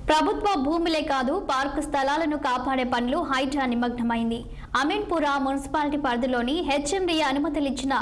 ప్రభుత్వ భూములే కాదు పార్కు స్థలాలను కాపాడే పనులు హైడ్రా నిమగ్నమైంది. అమీన్పుర మున్సిపాలిటీ పరిధిలోని హెచ్ఎండిఏ అనుమతులిచ్చిన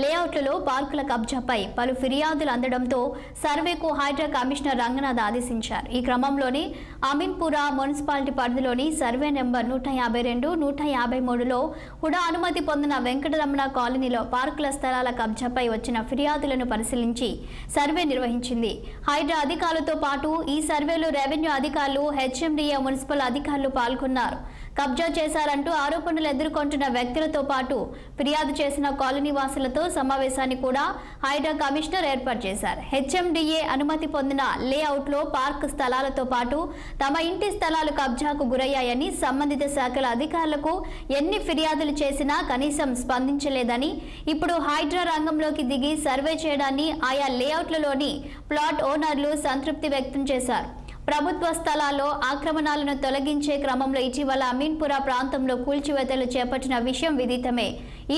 లేఅవుట్లలో పార్కుల కబ్జాపై పలు ఫిర్యాదులు అందడంతో సర్వేకు హైడ్రా కమిషనర్ రంగనాథ్ ఆదేశించారు. ఈ క్రమంలోనే అమీన్పుర మున్సిపాలిటీ పరిధిలోని సర్వే నెంబర్ 152, 153లో హుడా అనుమతి పొందిన వెంకటరమణ కాలనీలో పార్కుల స్థలాల కబ్జాపై వచ్చిన ఫిర్యాదులను పరిశీలించి సర్వే నిర్వహించింది. హైడ్రా అధికారులతో పాటు ఈ సర్వేలో రెవెన్యూ అధికారులు, హెచ్ఎండిఏ మున్సిపల్ అధికారులు పాల్గొన్నారు. కబ్జా చేశారంటూ ఆరోపణలు ఎదుర్కొంటున్న వ్యక్తులతో పాటు ఫిర్యాదు చేసిన కాలనీ వాసులతో సమావేశాన్ని కూడా హైడ్రా కమిషనర్ ఏర్పాటు చేశారు. హెచ్ఎండిఏ అనుమతి పొందిన లేఅవుట్లో పార్క్ స్థలాలతో పాటు తమ ఇంటి స్థలాలు కబ్జాకు గురయ్యాయని, సంబంధిత శాఖల అధికారులకు ఎన్ని ఫిర్యాదులు చేసినా కనీసం స్పందించలేదని, ఇప్పుడు హైడ్రా రంగంలోకి దిగి సర్వే చేయడాన్ని ఆయా లేఅవుట్లలోని ప్లాట్ ఓనర్లు సంతృప్తి వ్యక్తం చేశారు. ప్రభుత్వ స్థలాల్లో ఆక్రమణలను తొలగించే క్రమంలో ఇటీవల అమీన్పుర ప్రాంతంలో కూల్చివేతలు చేపట్టిన విషయం విదితమే.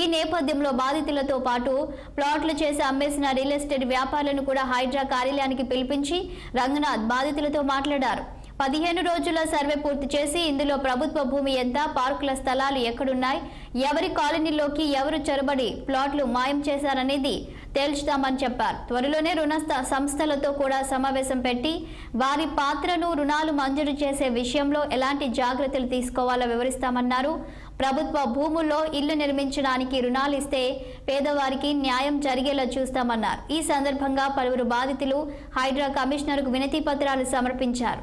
ఈ నేపథ్యంలో బాధితులతో పాటు ప్లాట్లు చేసి అమ్మేసిన రియల్ ఎస్టేట్ వ్యాపారులను కూడా హైడ్రా కార్యాలయానికి పిలిపించి రంగనాథ్ బాధితులతో మాట్లాడారు. 15 రోజుల సర్వే పూర్తి చేసి ఇందులో ప్రభుత్వ భూమి ఎంత, పార్కుల స్థలాలు ఎక్కడున్నాయి, ఎవరి కాలనీలోకి ఎవరు చొరబడి ప్లాట్లు మాయం చేశారనేది తేల్చుతామని చెప్పారు. త్వరలోనే రుణ సంస్థలతో కూడా సమావేశం పెట్టి వారి పాత్రను, రుణాలు మంజూరు చేసే విషయంలో ఎలాంటి జాగ్రత్తలు తీసుకోవాలో వివరిస్తామన్నారు. ప్రభుత్వ భూముల్లో ఇల్లు నిర్మించడానికి రుణాలు ఇస్తే పేదవారికి న్యాయం జరిగేలా చూస్తామన్నారు. ఈ సందర్భంగా పలువురు బాధితులు హైడ్రా కమిషనర్కు వినతి పత్రాలు సమర్పించారు.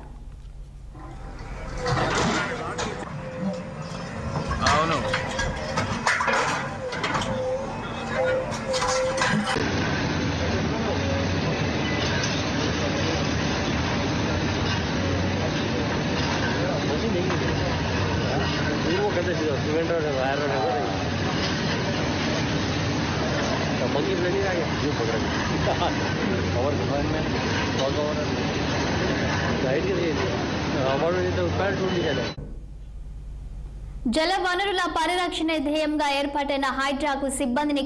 అవును सिमेंट रोड वायर रोड है तो मंगी रेडी आ गया जो पकड़ कवर दुकान में कॉल कवर गाइड के लिए हमारे तो पैर टूट गया. జల వనరుల పరిరక్షణ ధ్యేయంగా ఏర్పాటైన హైడ్రాకు సిబ్బందిని